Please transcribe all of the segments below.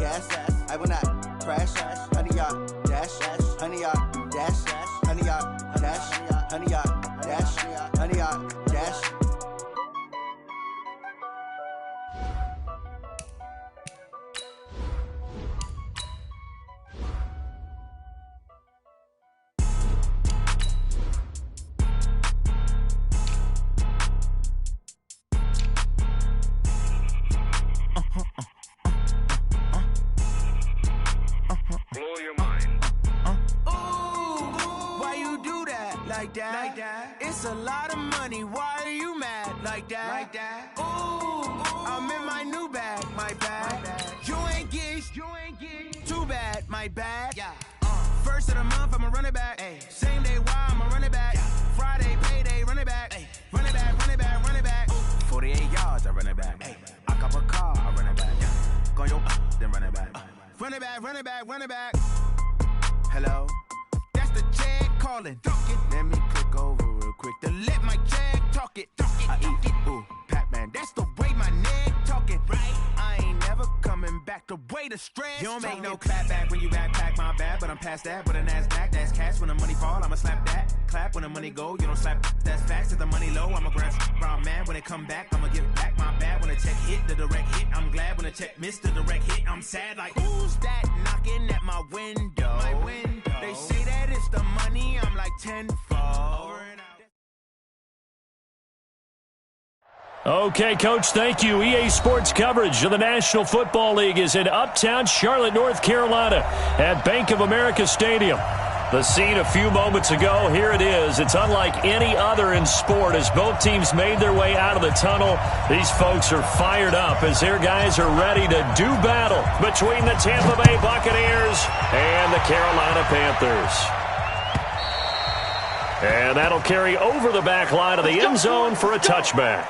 gas. I will not crash. Honey, yacht, dash. Honey, yacht, dash. Honey, yacht, dash. Honey, yacht, dash. Honey, yacht, dash. Blow your mind. Why you do that? Like that? It's a lot of money. Why are you mad? Like that? Ooh, I'm in my new bag. My bag. You ain't get too bad. My bad. Yeah. First of the month, I'ma run it back. Ay. Same day, why I'ma run it back. Friday, payday, run it back. Ay. Run it back. 48 yards, I run it back. Ay. I cop a car, I run it back. Go your then run it back. Run it back. Hello? That's the check calling. Let me click over real quick to let my check talk it. I eat it. Ooh, Pac-Man, that's the way my neck talking. Right? I ain't never coming back the way the stress. You don't make no clap back when you backpack, my bad. But I'm past that with a NASDAQ. That's cash when the money fall, I'ma slap that. Clap when the money go, you don't slap. That's facts. If the money low, I'ma grab round man. When it come back, I'ma give back my bad. When the check hit, the direct hit. I'm glad when the check missed the direct hit. I'm sad like, who's that knocking at my window? They say that it's the money, I'm like tenfold. Okay, Coach, thank you. EA Sports coverage of the National Football League is in uptown Charlotte, North Carolina at Bank of America Stadium. The scene a few moments ago, here it is. It's unlike any other in sport as both teams made their way out of the tunnel. These folks are fired up as their guys are ready to do battle between the Tampa Bay Buccaneers and the Carolina Panthers. And that'll carry over the back line of the end zone for a touchback.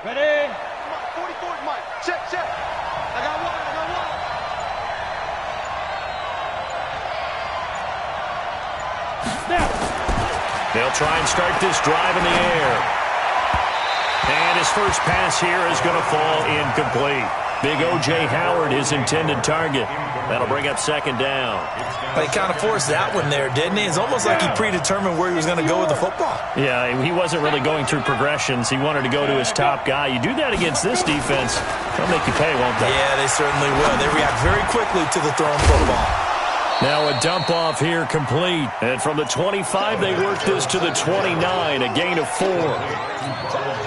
Ready? Come on, 44, Mike. Check. I got one. Snap. They'll try and start this drive in the air. And his first pass here is going to fall incomplete. Big O.J. Howard, his intended target. That'll bring up second down. He kind of forced that one there, didn't he? It's almost like he predetermined where he was going to go with the football. Yeah, he wasn't really going through progressions. He wanted to go to his top guy. You do that against this defense, they'll make you pay, won't they? Yeah, they certainly will. They react very quickly to the thrown football. Now a dump off here complete. And from the 25, they work this to the 29, a gain of 4.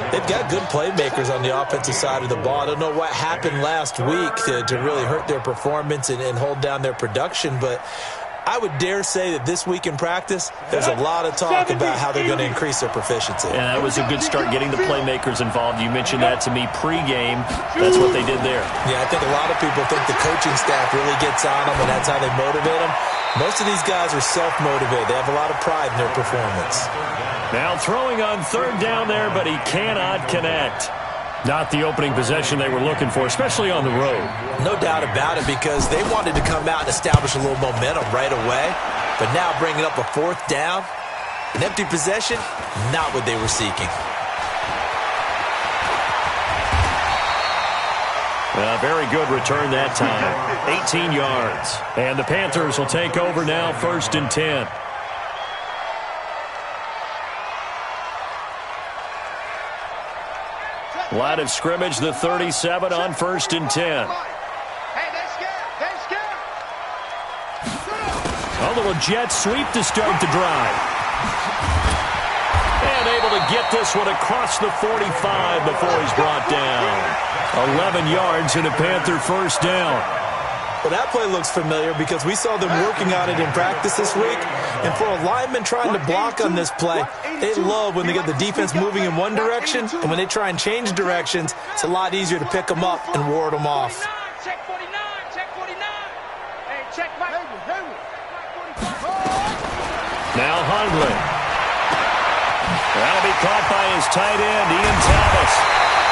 They've got good playmakers on the offensive side of the ball. I don't know what happened last week to really hurt their performance and hold down their production, but I would dare say that this week in practice, there's a lot of talk about how they're going to increase their proficiency. Yeah, that was a good start getting the playmakers involved. You mentioned that to me pregame. That's what they did there. Yeah, I think a lot of people think the coaching staff really gets on them, and that's how they motivate them. Most of these guys are self-motivated. They have a lot of pride in their performance. Now throwing on third down there, but he cannot connect. Not the opening possession they were looking for, especially on the road. No doubt about it, because they wanted to come out and establish a little momentum right away. But now bringing up a fourth down, an empty possession, not what they were seeking. A very good return that time. 18 yards. And the Panthers will take over now, 1st and 10. Line of scrimmage, the 37 on 1st and 10. Hey, they're scared. A little jet sweep to start the drive. And able to get this one across the 45 before he's brought down. 11 yards and a Panther first down. Well, that play looks familiar because we saw them working on it in practice this week. And for a lineman trying to block on this play, they love when they get the defense moving in one direction, and when they try and change directions, it's a lot easier to pick them up and ward them off. Check 49, check 49. Hey, check Mike. Now Hundley. That'll be caught by his tight end, Ian Thomas.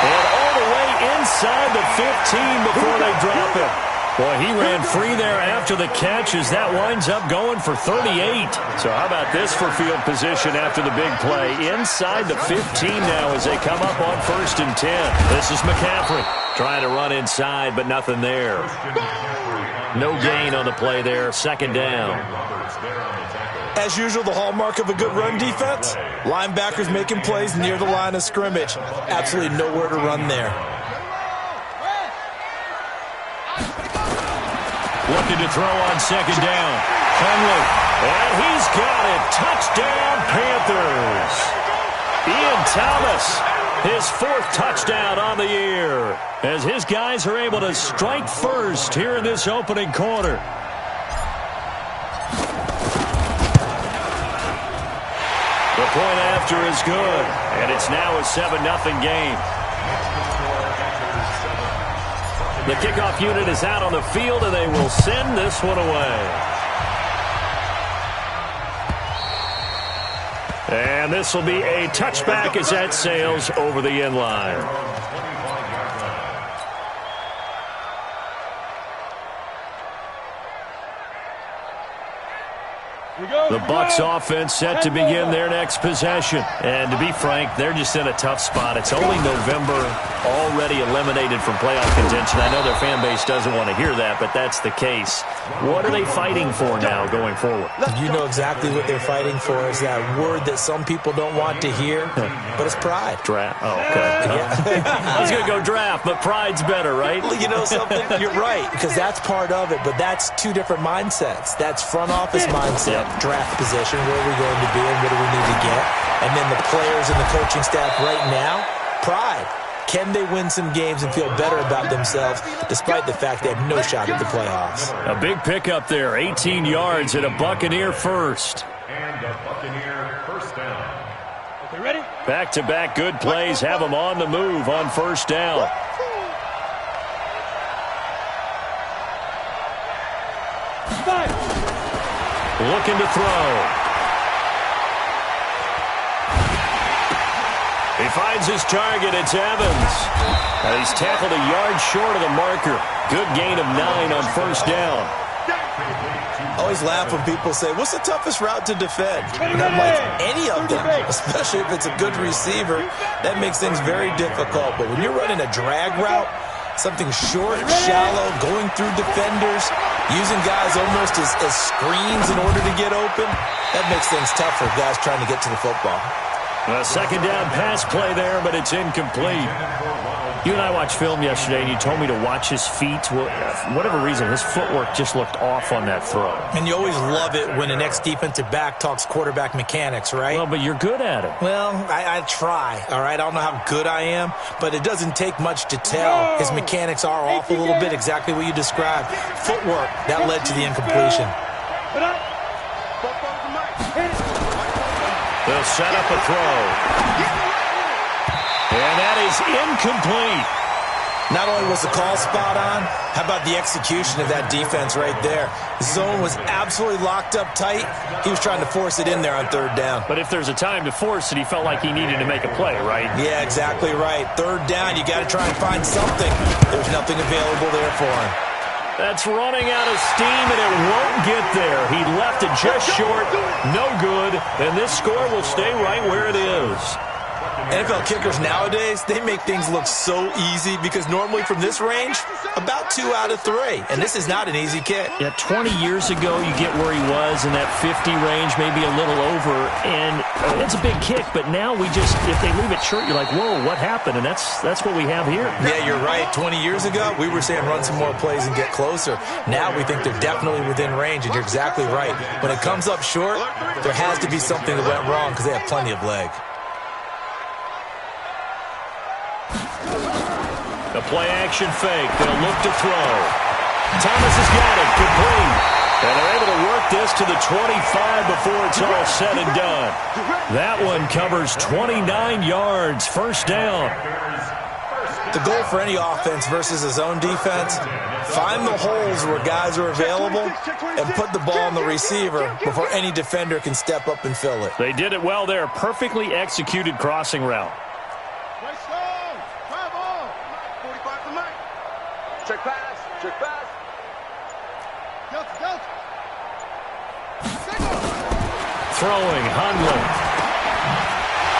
And all the way inside the 15 before they drop him. Boy, he ran free there after the catch as that winds up going for 38. So how about this for field position after the big play? Inside the 15 now as they come up on 1st and 10. This is McCaffrey trying to run inside, but nothing there. No gain on the play there. 2nd down. As usual, the hallmark of a good run defense, linebackers making plays near the line of scrimmage. Absolutely nowhere to run there. Looking to throw on 2nd down. Hundley. And he's got it. Touchdown, Panthers. Ian Thomas, his 4th touchdown on the year, as his guys are able to strike first here in this opening quarter. The point after is good, and it's now a 7-0 game. The kickoff unit is out on the field, and they will send this one away. And this will be a touchback as that sails over the end line. The Bucs offense set to begin their next possession. And to be frank, they're just in a tough spot. It's only November, already eliminated from playoff contention. I know their fan base doesn't want to hear that, but that's the case. What are they fighting for now going forward? You know exactly what they're fighting for. Is that word that some people don't want to hear, but it's pride. Draft. Oh, okay. Yeah. I was going to go draft, but pride's better, right? Well, you know something? You're right, because that's part of it, but that's two different mindsets. That's front office mindset, draft position, where are we going to be and what do we need to get? And then the players and the coaching staff right now, pride. Can they win some games and feel better about themselves despite the fact they have no shot at the playoffs? A big pickup there, 18 yards and a Buccaneer first. And a Buccaneer first down. Okay, ready? Back-to-back good plays have them on the move on 1st down. Looking to throw. He finds his target. It's Evans. And he's tackled a yard short of the marker. Good gain of 9 on 1st down. I always laugh when people say, what's the toughest route to defend? And I'm like, any of them, especially if it's a good receiver. That makes things very difficult. But when you're running a drag route, something short, shallow, going through defenders, using guys almost as screens in order to get open, that makes things tough for guys trying to get to the football. A 2nd down pass play there, but it's incomplete. You and I watched film yesterday, and you told me to watch his feet. Well, for whatever reason, his footwork just looked off on that throw. And you always love it when an ex-defensive back talks quarterback mechanics, right? Well, but you're good at it. Well, I try, all right? I don't know how good I am, but it doesn't take much to tell. His mechanics are off a little bit, exactly what you described. Footwork, that led to the incompletion. They'll set up a throw. And that is incomplete. Not only was the call spot on, how about the execution of that defense right there? The zone was absolutely locked up tight. He was trying to force it in there on 3rd down. But if there's a time to force it, he felt like he needed to make a play, right? Yeah, exactly right. 3rd down, you got to try and find something. There's nothing available there for him. That's running out of steam, and it won't get there. He left it just short. No good. And this score will stay right where it is. NFL kickers nowadays, they make things look so easy because normally from this range, about 2 out of 3. And this is not an easy kick. Yeah, 20 years ago, you get where he was in that 50 range, maybe a little over. And it's a big kick, but now we just, if they leave it short, you're like, whoa, what happened? And that's what we have here. Yeah, you're right. 20 years ago, we were saying run some more plays and get closer. Now we think they're definitely within range, and you're exactly right. When it comes up short, there has to be something that went wrong because they have plenty of leg. The play-action fake. They'll look to throw. Thomas has got it. Complete. And they're able to work this to the 25 before it's all said and done. That one covers 29 yards. First down. The goal for any offense versus his own defense, find the holes where guys are available and put the ball on the receiver before any defender can step up and fill it. They did it well there. Perfectly executed crossing route. Check pass. Check pass. Throwing, Hundley.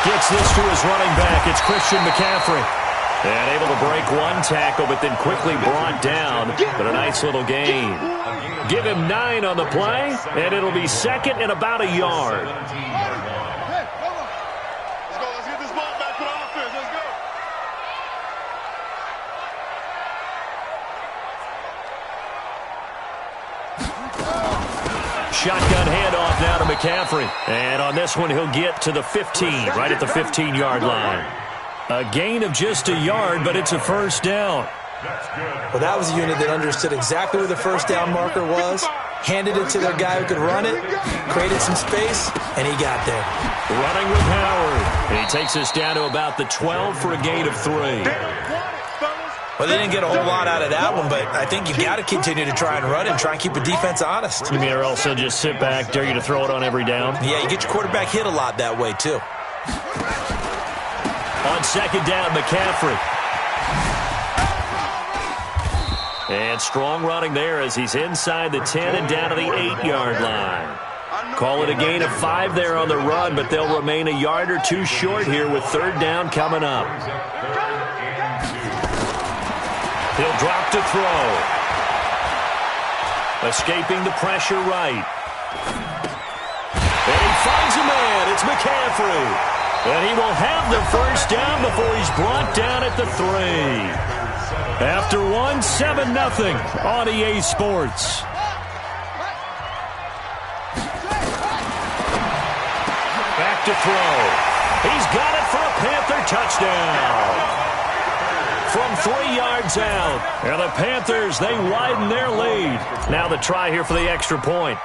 Gets this to his running back. It's Christian McCaffrey. And able to break one tackle, but then quickly brought down. But a nice little gain. Give him 9 on the play, and it'll be second and about a yard. Let's go. Let's get this ball back to the offense. Let's go. Shotgun handoff now to McCaffrey. And on this one, he'll get to the 15, right at the 15-yard line. A gain of just a yard, but it's a first down. Well, that was a unit that understood exactly where the first down marker was, handed it to their guy who could run it, created some space, and he got there. Running with Howard. And he takes us down to about the 12 for a gain of 3. Well, they didn't get a whole lot out of that one, but I think you got to continue to try and run and try and keep the defense honest. You mean or else they'll just sit back, dare you to throw it on every down? Yeah, you get your quarterback hit a lot that way, too. On second down, McCaffrey. And strong running there as he's inside the 10 and down to the 8-yard line. Call it a gain of 5 there on the run, but they'll remain a yard or 2 short here with third down coming up. He'll drop to throw. Escaping the pressure right. And he finds a man. It's McCaffrey. And he will have the first down before he's brought down at the 3. After 1, 7-0 on EA Sports. Back to throw. He's got it for a Panther touchdown. From 3 yards out. And the Panthers, they widen their lead. Now the try here for the extra point.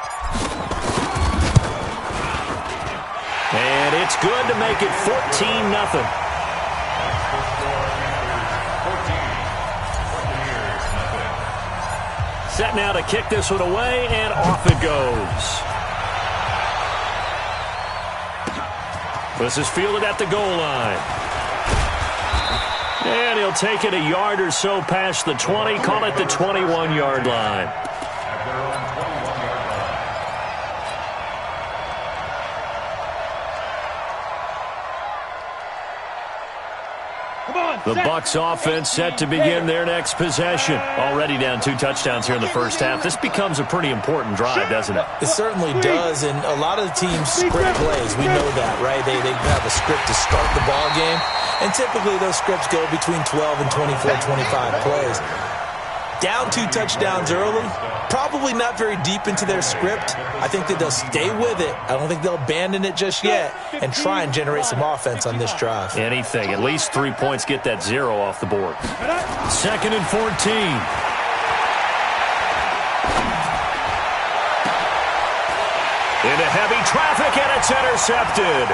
And it's good to make it 14-0. Set now to kick this one away, and off it goes. This is fielded at the goal line. And he'll take it a yard or so past the 20, call it the 21-yard line. The Bucs offense set to begin their next possession. Already down 2 touchdowns here in the first half. This becomes a pretty important drive, doesn't it? It certainly does, and a lot of the teams script plays. We know that, right? They have a script to start the ball game, and typically those scripts go between 12 and 24, 25 plays. Down 2 touchdowns early, probably not very deep into their script. I think that they'll stay with it. I don't think they'll abandon it just yet and try and generate some offense on this drive. Anything. At least 3 points, get that 0 off the board. 2nd and 14. Into heavy traffic, and it's intercepted.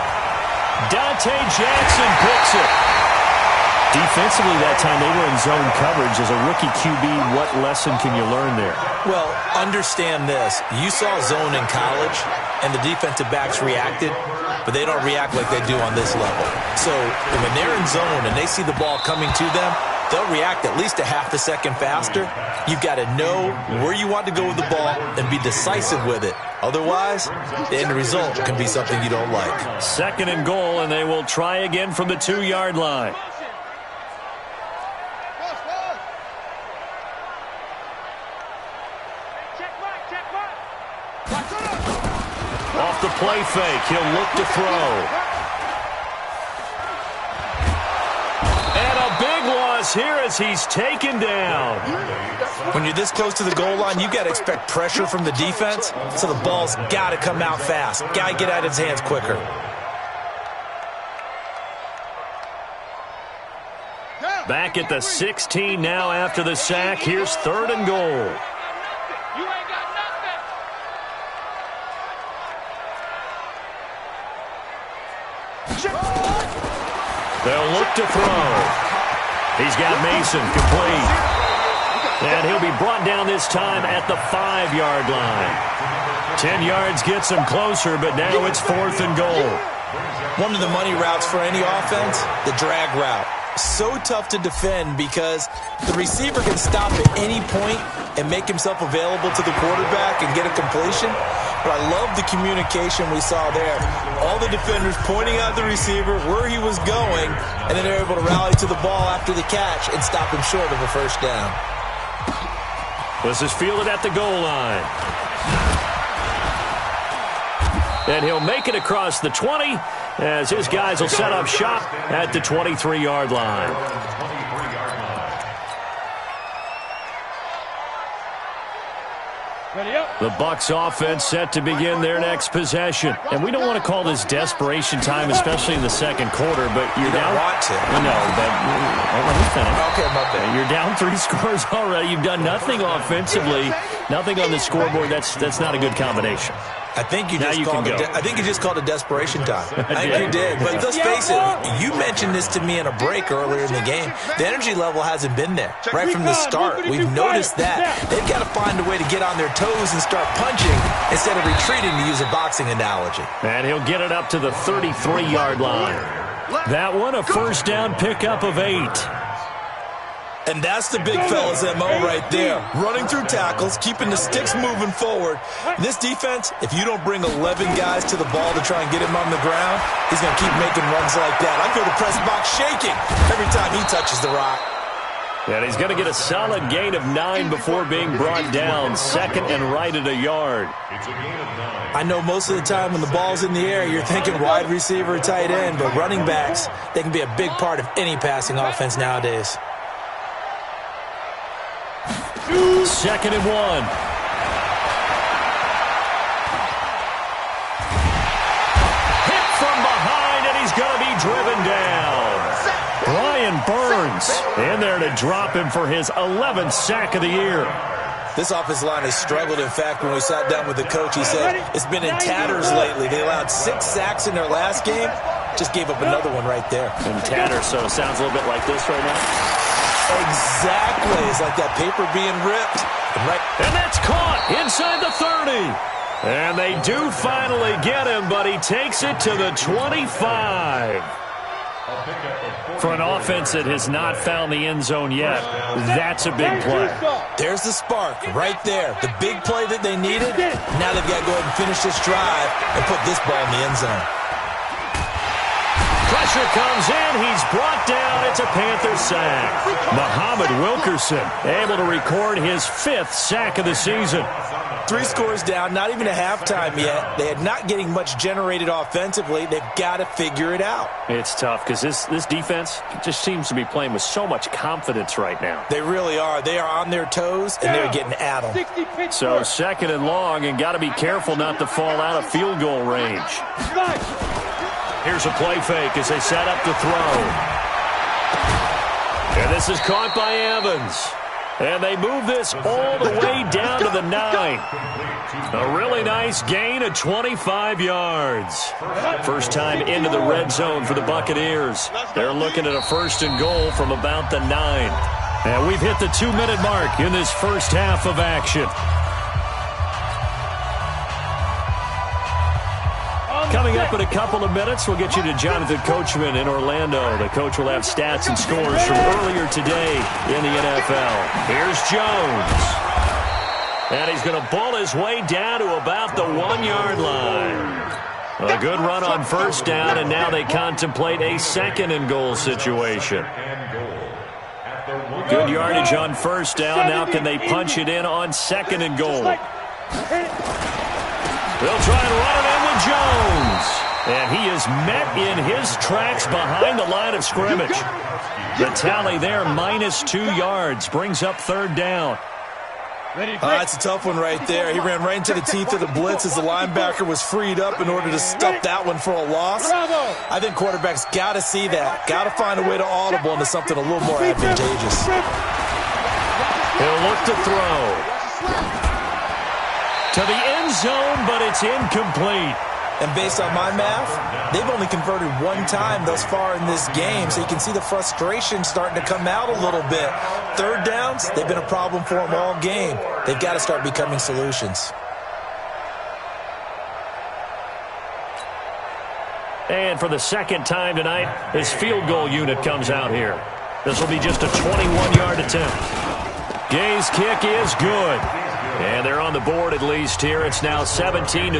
Dante Jackson picks it. Defensively that time, they were in zone coverage. As a rookie QB, what lesson can you learn there? Well, understand this. You saw zone in college, and the defensive backs reacted, but they don't react like they do on this level. So when they're in zone and they see the ball coming to them, they'll react at least a half a second faster. You've got to know where you want to go with the ball and be decisive with it. Otherwise, the end result can be something you don't like. 2nd and goal, and they will try again from the 2-yard line. Off the play fake, he'll look to throw. And a big loss here as he's taken down. When you're this close to the goal line, you got to expect pressure from the defense, so the ball's got to come out fast. Got to get out of his hands quicker. Back at the 16 now after the sack. Here's 3rd and goal. They'll look to throw. He's got Mason complete. And he'll be brought down this time at the 5-yard line. 10 yards gets him closer, but now it's 4th and goal. One of the money routes for any offense, the drag route. So tough to defend because the receiver can stop at any point and make himself available to the quarterback and get a completion. But I love the communication we saw there. All the defenders pointing out the receiver, where he was going, and then they're able to rally to the ball after the catch and stop him short of a first down. This is fielded at the goal line. And he'll make it across the 20 as his guys will set up shop at the 23-yard line. The Bucs offense set to begin their next possession. And we don't want to call this desperation time, especially in the second quarter, but you're down. Want to. No, but let me finish. Okay, my bad. You're down 3 scores already. You've done nothing offensively, nothing on the scoreboard. That's not a good combination. I think you just called it desperation time. I think you did. But let's face it, you mentioned this to me in a break earlier in the game. The energy level hasn't been there right from the start. We've noticed that. They've got to find a way to get on their toes and start punching instead of retreating, to use a boxing analogy. And he'll get it up to the 33-yard line. That one, a first down pickup of 8. And that's the big fella's MO right there. Running through tackles, keeping the sticks moving forward. This defense, if you don't bring 11 guys to the ball to try and get him on the ground, he's going to keep making runs like that. I feel the press box shaking every time he touches the rock. And he's going to get a solid gain of 9 before being brought down. 2nd and right at a yard. I know most of the time when the ball's in the air, you're thinking wide receiver or tight end, but running backs, they can be a big part of any passing offense nowadays. 2nd and 1. Hit from behind, and he's going to be driven down. Brian Burns in there to drop him for his 11th sack of the year. This offensive line has struggled. In fact, when we sat down with the coach, he said it's been in tatters lately. They allowed 6 sacks in their last game. Just gave up another one right there. In tatters, so it sounds a little bit like this right now. Exactly. It's like that paper being ripped. And that's caught inside the 30. And they do finally get him, but he takes it to the 25. For an offense that has not found the end zone yet, that's a big play. There's the spark right there. The big play that they needed. Now they've got to go ahead and finish this drive and put this ball in the end zone. Pressure comes in. He's brought down. It's a Panther sack. Muhammad Wilkerson able to record his 5th sack of the season. 3 scores down, not even a halftime yet. They are not getting much generated offensively. They've got to figure it out. It's tough because this defense just seems to be playing with so much confidence right now. They really are. They are on their toes, and they're getting at them. So 2nd and long, and got to be careful not to fall out of field goal range. Here's a play fake as they set up to throw. And this is caught by Evans. And they move this all the way down to the 9. A really nice gain of 25 yards. First time into the red zone for the Buccaneers. They're looking at a 1st and goal from about the 9. And we've hit the 2-minute mark in this first half of action. Coming up in a couple of minutes, we'll get you to Jonathan Coachman in Orlando. The coach will have stats and scores from earlier today in the NFL. Here's Jones. And he's going to ball his way down to about the 1-yard line. A good run on first down, and now they contemplate a 2nd and goal situation. Good yardage on first down. Now can they punch it in on 2nd and goal? They'll try and run it in with Jones. And he is met in his tracks behind the line of scrimmage. The tally there, -2 yards, brings up 3rd down. That's a tough one right there. He ran right into the teeth of the blitz as the linebacker was freed up in order to stuff that one for a loss. I think quarterbacks got to see that. Got to find a way to audible into something a little more advantageous. He'll look to throw. To the end zone, but it's incomplete. And based on my math, they've only converted one time thus far in this game, so you can see the frustration starting to come out a little bit. Third downs, they've been a problem for them all game. They've got to start becoming solutions. And for the second time tonight, this field goal unit comes out here. This will be just a 21-yard attempt. Gay's kick is good. And they're on the board at least here. It's now 17-3.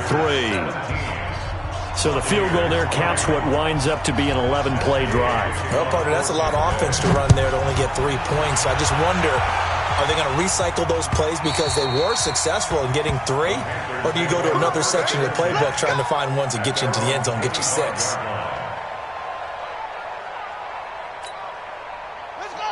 So the field goal there caps what winds up to be an 11-play drive. Well, partner, that's a lot of offense to run there to only get 3 points. So I just wonder, are they going to recycle those plays because they were successful in getting 3? Or do you go to another section of the playbook trying to find ones that get you into the end zone, get you 6?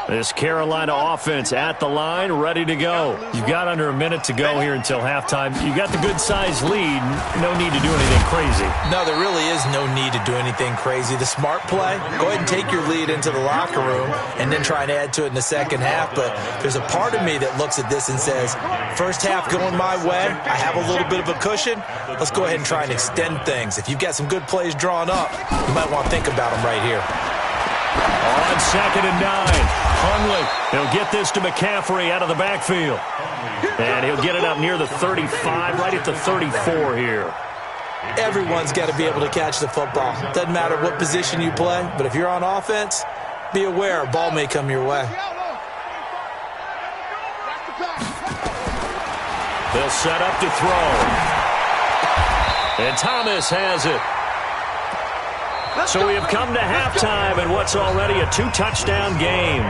This Carolina offense at the line, ready to go. You've got under a minute to go here until halftime. You got the good-sized lead. No need to do anything crazy. No, there really is no need to do anything crazy. The smart play, go ahead and take your lead into the locker room and then try and add to it in the second half. But there's a part of me that looks at this and says, first half going my way, I have a little bit of a cushion. Let's go ahead and try and extend things. If you've got some good plays drawn up, you might want to think about them right here. On 2nd and 9. Hunley, he'll get this to McCaffrey out of the backfield. And he'll get it up near the 35, right at the 34 here. Everyone's got to be able to catch the football. Doesn't matter what position you play, but if you're on offense, be aware a ball may come your way. They'll set up to throw. And Thomas has it. So we have come to halftime in what's already a 2-touchdown game.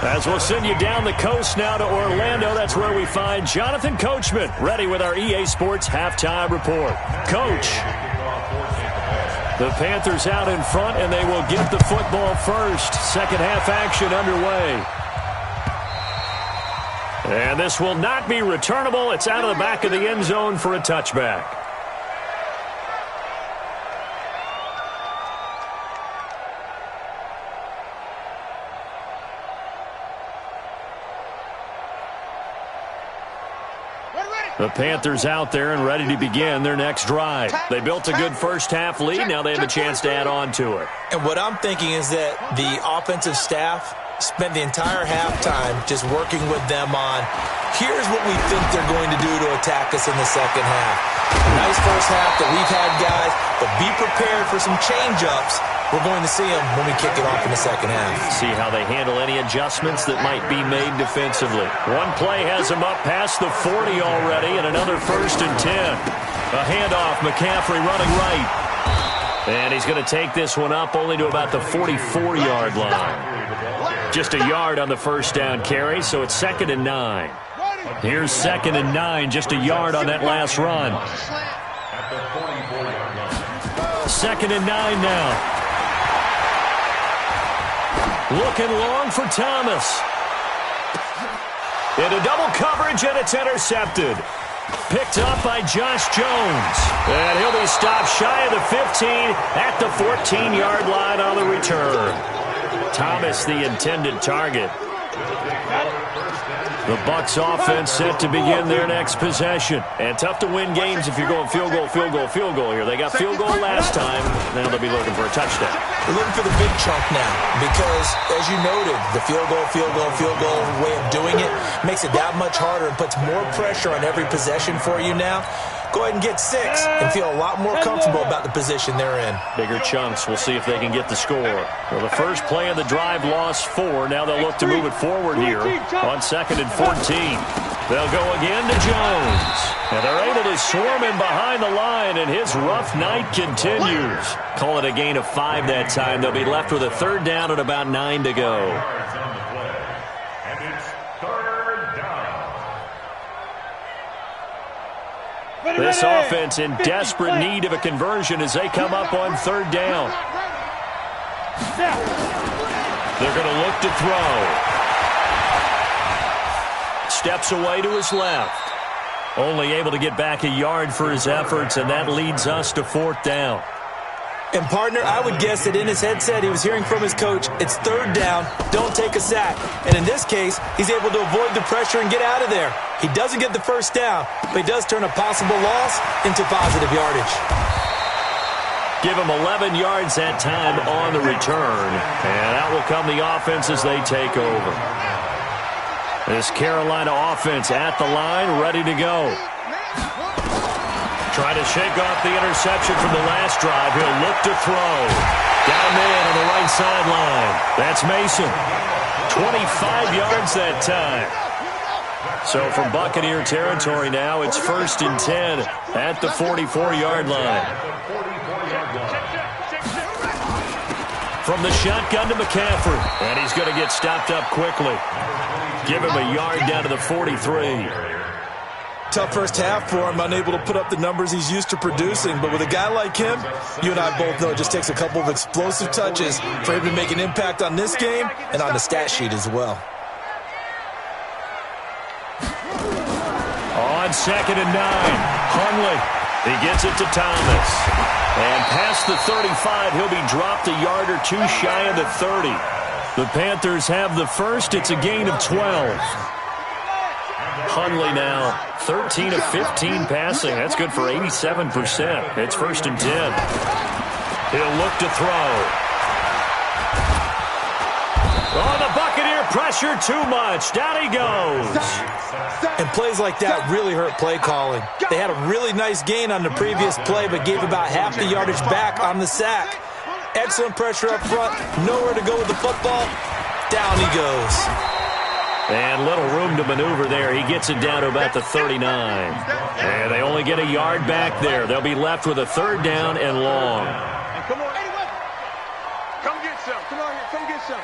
As we'll send you down the coast now to Orlando, that's where we find Jonathan Coachman, ready with our EA Sports Halftime Report. Coach, the Panthers out in front, and they will get the football first. Second half action underway. And this will not be returnable. It's out of the back of the end zone for a touchback. The Panthers out there and ready to begin their next drive. They built a good first half lead. Now they have a chance to add on to it. And what I'm thinking is that the offensive staff spent the entire halftime just working with them on, here's what we think they're going to do to attack us in the second half. Nice first half that we've had, guys, but be prepared for some change-ups. We're going to see them when we kick it off in the second half. See how they handle any adjustments that might be made defensively. One play has them up past the 40 already, and another 1st and 10. A handoff, McCaffrey running right. And he's going to take this one up only to about the 44-yard line. Just a yard on the first down carry, so it's 2nd and 9. Here's 2nd and 9, just a yard on that last run. 2nd and 9 now. Looking long for Thomas. Into double coverage, and it's intercepted. Picked up by Josh Jones. And he'll be stopped shy of the 15 at the 14-yard line on the return. Thomas, the intended target. The Bucs offense set to begin their next possession. And tough to win games if you're going field goal, field goal, field goal here. They got field goal last time. Now they'll be looking for a touchdown. They're looking for the big chunk now because, as you noted, the field goal way of doing it makes it that much harder and puts more pressure on every possession for you now. Go ahead and get 6 and feel a lot more comfortable about the position they're in. Bigger chunks. We'll see if they can get the score. Well, the first play of the drive lost 4. Now they'll look to move it forward here on 2nd and 14. They'll go again to Jones. And they're able to swarm him behind the line, and his rough night continues. Call it a gain of 5 that time. They'll be left with a 3rd down and about 9 to go. This offense in desperate need of a conversion as they come up on 3rd down. They're going to look to throw. Steps away to his left. Only able to get back a yard for his efforts, and that leads us to 4th down. And, partner, I would guess that in his headset he was hearing from his coach, it's 3rd down, don't take a sack. And in this case, he's able to avoid the pressure and get out of there. He doesn't get the 1st down, but he does turn a possible loss into positive yardage. Give him 11 yards that time on the return. And out will come the offense as they take over. This Carolina offense at the line, ready to go. Trying to shake off the interception from the last drive. He'll look to throw. Got a man on the right sideline. That's Mason. 25 yards that time. So from Buccaneer territory now, it's 1st and 10 at the 44-yard line. From the shotgun to McCaffrey. And he's going to get stopped up quickly. Give him a yard down to the 43. Tough first half for him, unable to put up the numbers he's used to producing. But with a guy like him, you and I both know it just takes a couple of explosive touches for him to make an impact on this game and on the stat sheet as well. On 2nd and 9, Hundley. He gets it to Thomas. And past the 35, he'll be dropped a yard or two shy of the 30. The Panthers have the first. It's a gain of 12. Hundley now 13 of 15 passing. That's good for 87%. It's 1st and 10. He'll look to throw. Oh, the Buccaneer pressure too much. Down he goes. And plays like that really hurt play calling. They had a really nice gain on the previous play, but gave about half the yardage back on the sack. Excellent pressure up front. Nowhere to go with the football. Down he goes. And little room to maneuver there. He gets it down to about the 39. And they only get a yard back there. They'll be left with a 3rd down and long. Come on, anyway. Come get some. Come on here. Come get some.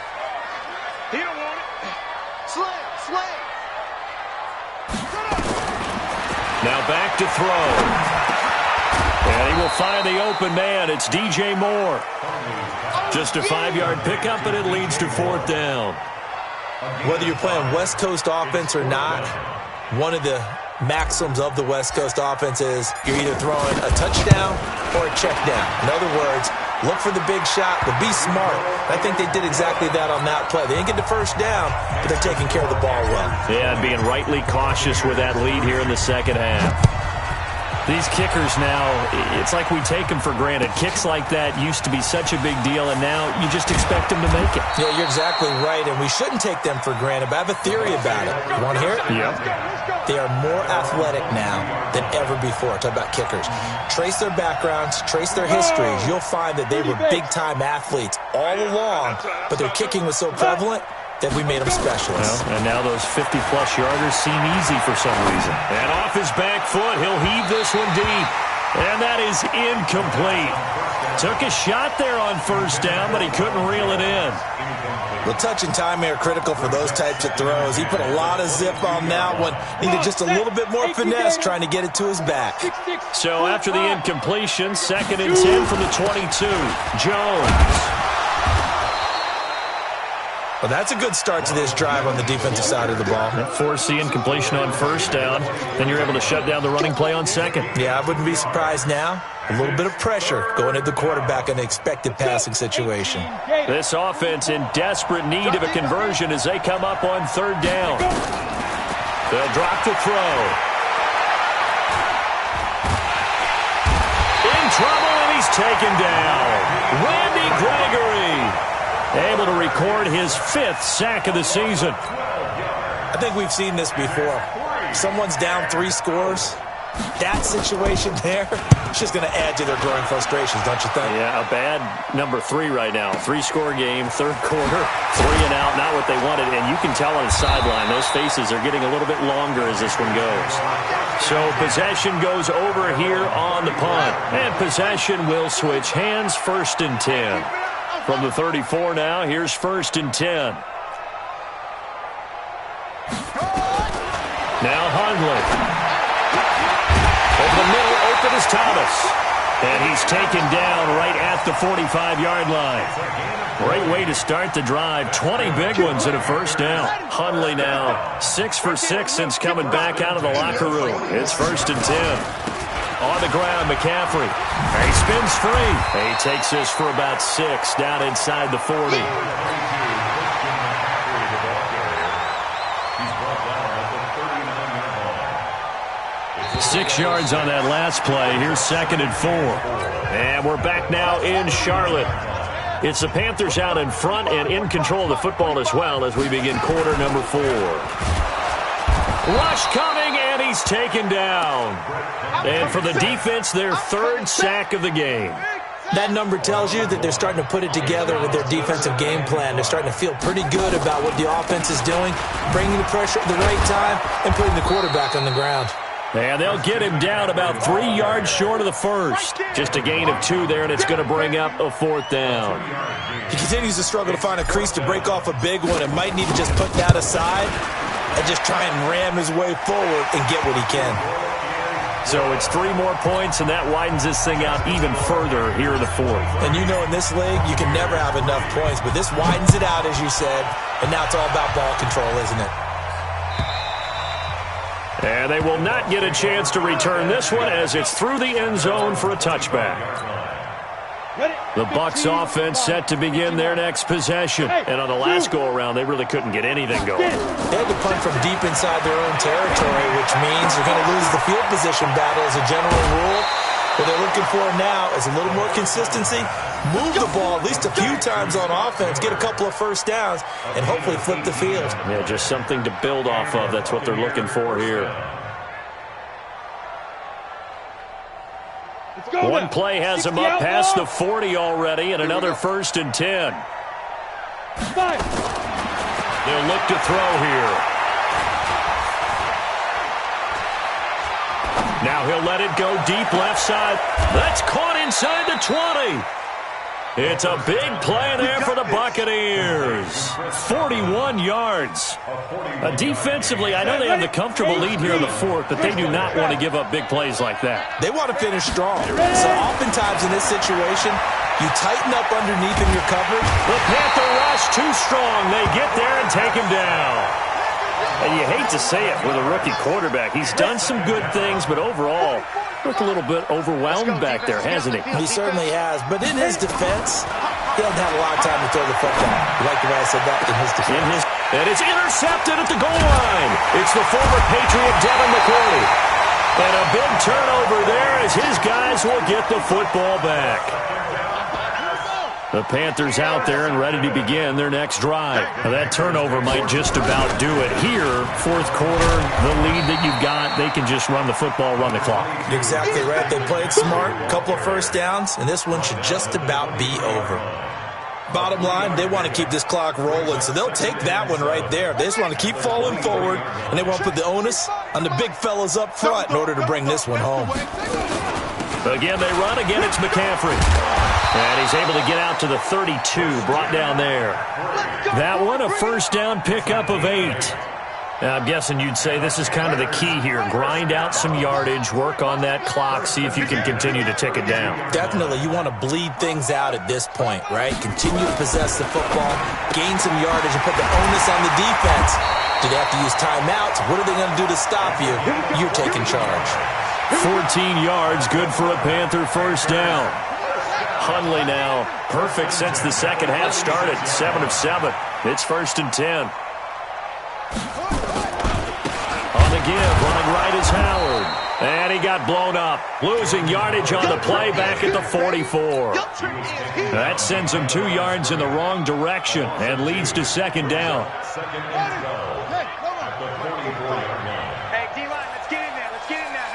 He don't want it. Slam. Now back to throw. And he will find the open man. It's DJ Moore. Just a 5-yard pickup, and it leads to 4th down. Whether you're playing West Coast offense or not, one of the maxims of the West Coast offense is you're either throwing a touchdown or a check down. In other words, look for the big shot, but be smart. I think they did exactly that on that play. They didn't get the 1st down, but they're taking care of the ball well. Yeah, and being rightly cautious with that lead here in the 2nd half. These kickers now, it's like we take them for granted. Kicks like that used to be such a big deal, and now you just expect them to make it. Yeah, you're exactly right, and we shouldn't take them for granted, but I have a theory about it. You want to hear it? Yep. They are more athletic now than ever before. Talk about kickers. Trace their backgrounds, trace their histories. You'll find that they were big-time athletes all along, but their kicking was so prevalent that we made them specialists. Well, and now those 50-plus yarders seem easy for some reason. And off his back foot, he'll heave this one deep. And that is incomplete. Took a shot there on 1st down, but he couldn't reel it in. Well, touch and time are critical for those types of throws. He put a lot of zip on that one. Needed just a little bit more finesse trying to get it to his back. So after the incompletion, 2nd and 10 from the 22. Jones. Well, that's a good start to this drive on the defensive side of the ball. Force the incompletion on 1st down. Then you're able to shut down the running play on 2nd. Yeah, I wouldn't be surprised now. A little bit of pressure going at the quarterback in an expected passing situation. This offense in desperate need of a conversion as they come up on 3rd down. They'll drop to throw. In trouble, and he's taken down. Randy Gregory. Able to record his 5th sack of the season. I think we've seen this before. Someone's down 3 scores. That situation there, it's just going to add to their growing frustrations, don't you think? Yeah, a bad number 3 right now. 3-score game, 3rd quarter, 3 and out, not what they wanted. And you can tell on the sideline, those faces are getting a little bit longer as this one goes. So possession goes over here on the punt. And possession will switch hands, 1st and 10. From the 34 now, here's 1st and 10. Now Hundley. Over the middle, open is Thomas. And he's taken down right at the 45-yard line. Great way to start the drive. 20 big ones and a 1st down. Hundley now 6 for 6 since coming back out of the locker room. It's 1st and 10. On the ground, McCaffrey. He spins free. He takes this for about 6 down inside the 40. 6 yards on that last play. Here's 2nd and 4. And we're back now in Charlotte. It's the Panthers out in front and in control of the football as well as we begin quarter number 4. Rush coming, and he's taken down. And for the defense, their 3rd sack of the game. That number tells you that they're starting to put it together with their defensive game plan. They're starting to feel pretty good about what the offense is doing, bringing the pressure at the right time, and putting the quarterback on the ground. And they'll get him down about 3 yards short of the first. Just a gain of 2 there, and it's going to bring up a 4th down. He continues to struggle to find a crease to break off a big one and might need to just put that aside and just try and ram his way forward and get what he can. So it's 3 more points, and that widens this thing out even further here in the 4th. And you know in this league, you can never have enough points, but this widens it out, as you said, and now it's all about ball control, isn't it? And they will not get a chance to return this one as it's through the end zone for a touchback. The Bucs offense set to begin their next possession. And on the last go-around, they really couldn't get anything going. They had to punt from deep inside their own territory, which means they're going to lose the field position battle as a general rule. What they're looking for now is a little more consistency, move the ball at least a few times on offense, get a couple of first downs, and hopefully flip the field. Yeah, just something to build off of. That's what they're looking for here. One play has him up past the 40 already, and another 1st and 10. They'll look to throw here. Now he'll let it go deep left side. That's caught inside the 20. It's a big play there for the Buccaneers. 41 yards. Defensively, I know they have the comfortable lead here in the 4th, but they do not want to give up big plays like that. They want to finish strong. So oftentimes in this situation, you tighten up underneath in your coverage. The Panther rush too strong. They get there and take him down. And you hate to say it with a rookie quarterback. He's done some good things, but overall, looked a little bit overwhelmed back there, hasn't he? He certainly has. But in his defense, he doesn't have a lot of time to throw the football. You like the way I said that? In his defense. And it's intercepted at the goal line. It's the former Patriot Devin McCourty. And a big turnover there as his guys will get the football back. The Panthers out there and ready to begin their next drive. Now that turnover might just about do it here. 4th quarter, the lead that you've got, they can just run the football, run the clock. Exactly right. They played smart, couple of first downs, and this one should just about be over. Bottom line, they want to keep this clock rolling, so they'll take that one right there. They just want to keep falling forward, and they want to put the onus on the big fellas up front in order to bring this one home. Again, they run. Again, it's McCaffrey. And he's able to get out to the 32, brought down there. That one, a first down pickup of 8. Now, I'm guessing you'd say this is kind of the key here. Grind out some yardage, work on that clock, see if you can continue to tick it down. Definitely. You want to bleed things out at this point, right? Continue to possess the football, gain some yardage, and put the onus on the defense. Do they have to use timeouts? What are they going to do to stop you? You're taking charge. 14 yards, good for a Panther first down. Hundley now, perfect since the second half started. 7 of 7. It's 1st and 10. On the give, running right is Howard. And he got blown up. Losing yardage on the play back at the 44. That sends him 2 yards in the wrong direction and leads to 2nd down. Hey, D-line, let's get in there. Let's get in there.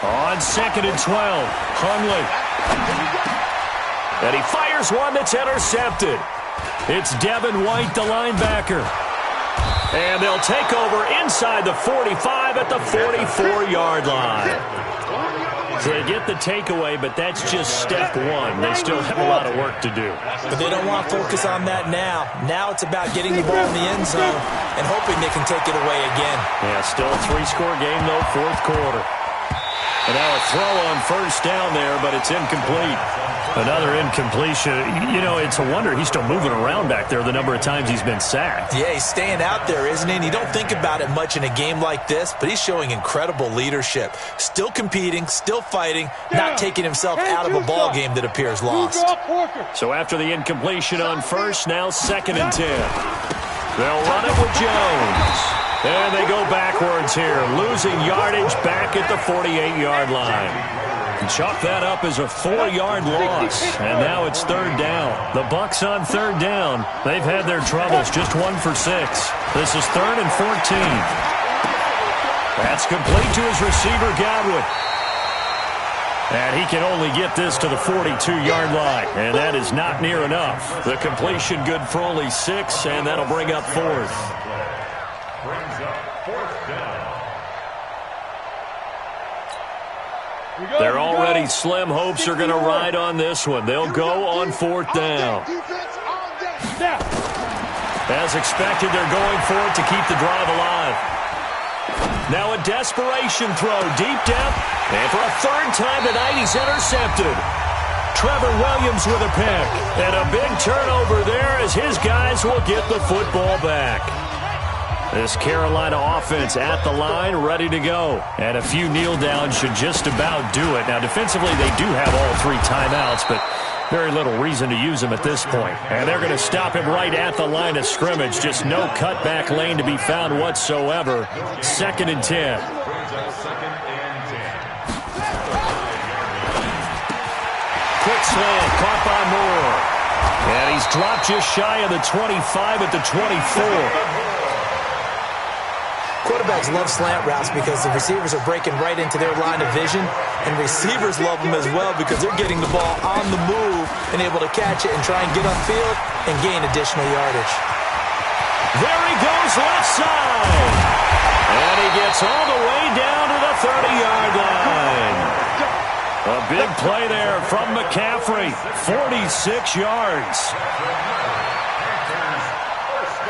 On 2nd and 12, Hundley. And he fires one that's intercepted. It's Devin White, the linebacker. And they'll take over inside the 45 at the 44-yard line. So they get the takeaway, but that's just step one. They still have a lot of work to do. But they don't want to focus on that now. Now it's about getting the ball in the end zone and hoping they can take it away again. Yeah, still a 3-score game, though, 4th quarter. And now a throw on first down there, but it's incomplete. Another incompletion. You know, it's a wonder he's still moving around back there the number of times he's been sacked. Yeah, he's staying out there, isn't he? And you don't think about it much in a game like this, but he's showing incredible leadership. Still competing, still fighting, not taking himself out of a ball game that appears lost. So after the incompletion on first, now 2nd and 10. They'll run it with Jones. And they go backwards here, losing yardage back at the 48-yard line. Chalk that up as a 4-yard loss, and now it's third down. The Bucs on third down. They've had their troubles, just 1 for 6. This is 3rd and 14. That's complete to his receiver, Godwin. And he can only get this to the 42-yard line, and that is not near enough. The completion good for only 6, and that'll bring up 4th. Brings up 4th down. They're already slim hopes are going to ride on this one. They'll go on 4th down. As expected, they're going for it to keep the drive alive. Now a desperation throw deep down. And for a 3rd time tonight, he's intercepted. Trevor Williams with a pick. And a big turnover there as his guys will get the football back. This Carolina offense at the line, ready to go. And a few kneel downs should just about do it. Now, defensively, they do have all 3 timeouts, but very little reason to use them at this point. And they're going to stop him right at the line of scrimmage. Just no cutback lane to be found whatsoever. 2nd and 10. Quick slant, caught by Moore. And he's dropped just shy of the 25 at the 24. Quarterbacks love slant routes because the receivers are breaking right into their line of vision, and receivers love them as well because they're getting the ball on the move and able to catch it and try and get upfield and gain additional yardage. There he goes left side. And he gets all the way down to the 30-yard line. A big play there from McCaffrey, 46 yards.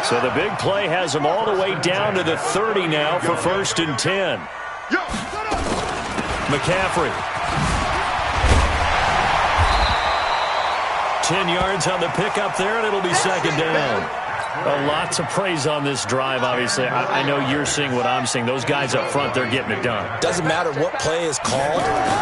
So the big play has him all the way down to the 30 now for 1st and 10. McCaffrey. 10 yards on the pickup there, and it'll be 2nd down. Lots of praise on this drive, obviously. I know you're seeing what I'm seeing. Those guys up front, they're getting it done. Doesn't matter what play is called.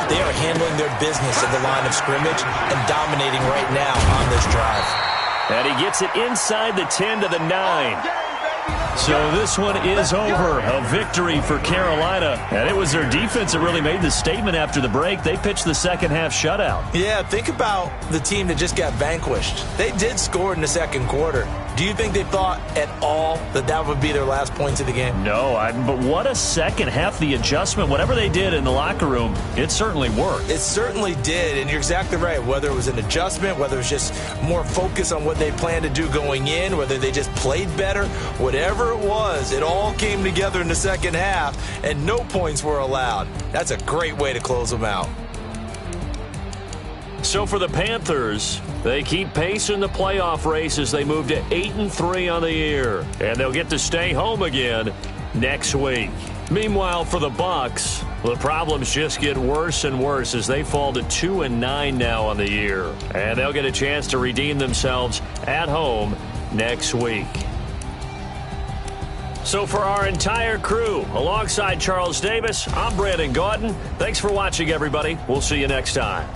They are handling their business at the line of scrimmage and dominating right now on this drive. And he gets it inside the 10 to the 9. So this one is over. A victory for Carolina. And it was their defense that really made the statement after the break. They pitched the second-half shutout. Yeah, think about the team that just got vanquished. They did score in the 2nd quarter. Do you think they thought at all that that would be their last points of the game? No, but what a second half. The adjustment, whatever they did in the locker room, it certainly worked. It certainly did, and you're exactly right. Whether it was an adjustment, whether it was just more focus on what they planned to do going in, whether they just played better, whatever it was, it all came together in the second half, and no points were allowed. That's a great way to close them out. So for the Panthers, they keep pace in the playoff race as they move to 8-3 on the year. And they'll get to stay home again next week. Meanwhile, for the Bucs, the problems just get worse and worse as they fall to 2-9 now on the year. And they'll get a chance to redeem themselves at home next week. So for our entire crew, alongside Charles Davis, I'm Brandon Gaudin. Thanks for watching, everybody. We'll see you next time.